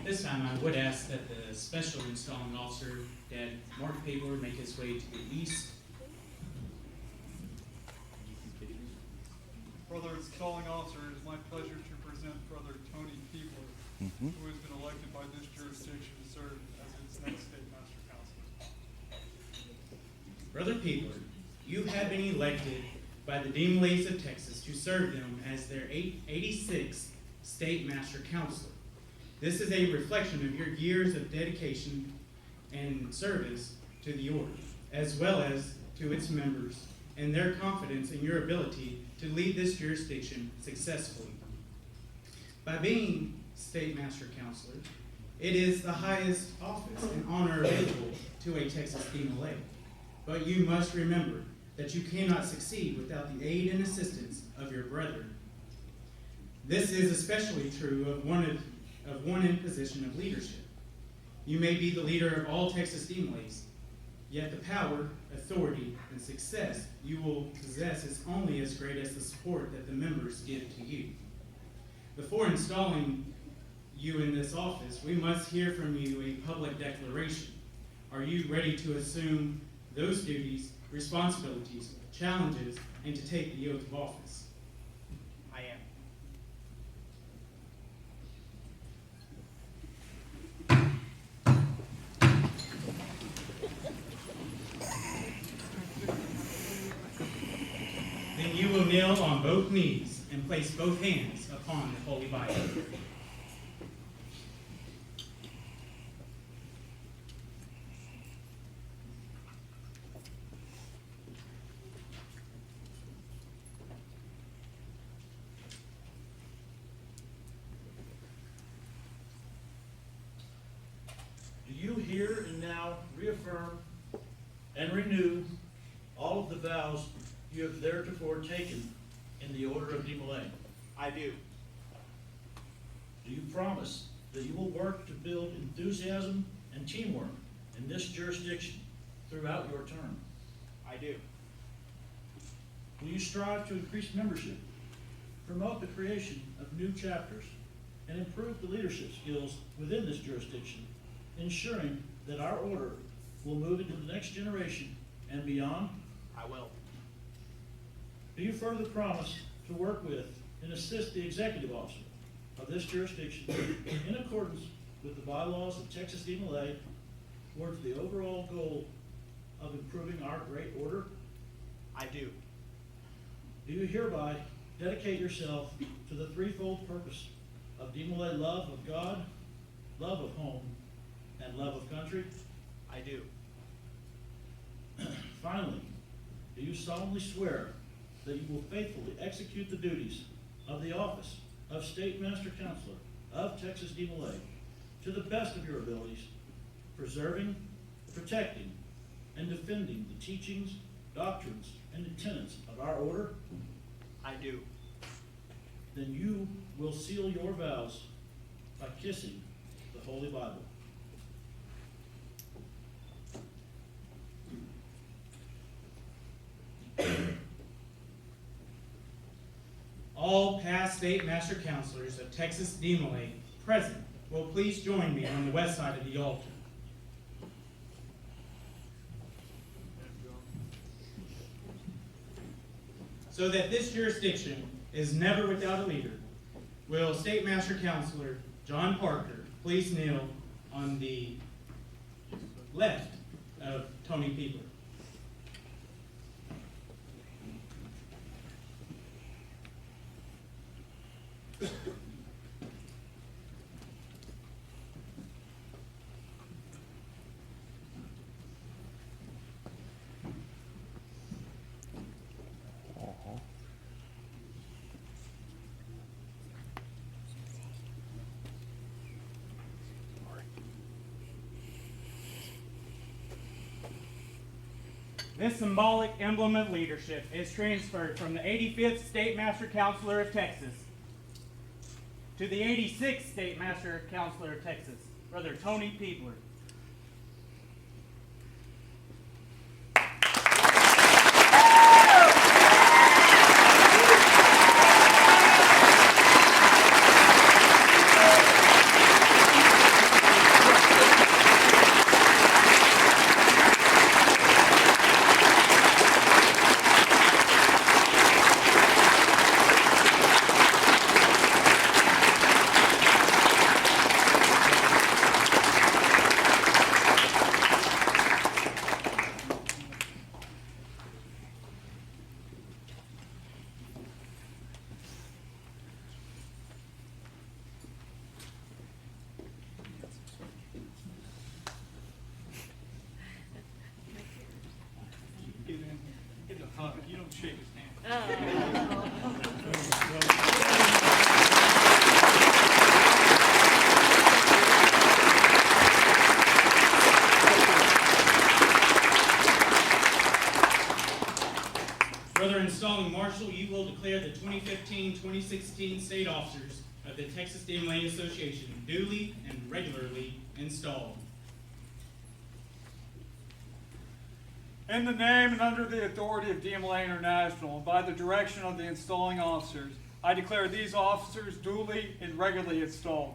This time I would ask that the special installing officer, Dad Mark Peebler, make his way to the east. Brother installing officer, it is my pleasure to present Brother Tony Peebler, who has been elected by this jurisdiction to serve as its next state master counselor. Brother Peebler, you have been elected by the DeMolays of Texas to serve them as their 86th state master counselor. This is a reflection of your years of dedication and service to the order, as well as to its members, and their confidence in your ability to lead this jurisdiction successfully. By being state master counselor, it is the highest office and honor available to a Texas DeMolay. But you must remember that you cannot succeed without the aid and assistance of your brethren. This is especially true of one in position of leadership. You may be the leader of all Texas DeMolays, yet the power, authority, and success you will possess is only as great as the support that the members give to you. Before installing you in this office, we must hear from you a public declaration. Are you ready to assume those duties, responsibilities, challenges, and to take the oath of office? I am. Then you will kneel on both knees and place both hands upon the Holy Bible. Do you here and now reaffirm and renew all of the vows you have theretofore taken in the order of DeMolay? I do. Do you promise that you will work to build enthusiasm and teamwork in this jurisdiction throughout your term? I do. Will you strive to increase membership, promote the creation of new chapters, and improve the leadership skills within this jurisdiction, ensuring that our order will move into the next generation and beyond? I will. Do you further promise to work with and assist the executive officer of this jurisdiction in accordance with the bylaws of Texas DeMolay towards the overall goal of improving our great order? I do. Do you hereby dedicate yourself to the threefold purpose of DeMolay love of God, love of home, and love of country? I do. Finally, do you solemnly swear that you will faithfully execute the duties of the office of State Master Counselor of Texas DeMolay to the best of your abilities, preserving, protecting, and defending the teachings, doctrines, and the tenets of our order? I do. Then you will seal your vows by kissing the Holy Bible. All past state master counselors of Texas DeMolay present will please join me on the west side of the altar. So that this jurisdiction is never without a leader, will State Master Counselor John Parker please kneel on the left of Tony Peebler. This symbolic emblem of leadership is transferred from the 85th State Master Counselor of Texas to the 86th State Master Counselor of Texas, Brother Tony Peebler. and shake his hand. Brother Installing Marshal, you will declare the 2015-2016 state officers of the Texas DeMolay Association duly and regularly installed. In the name and under the authority of DeMolay International, and by the direction of the installing officers, I declare these officers duly and regularly installed.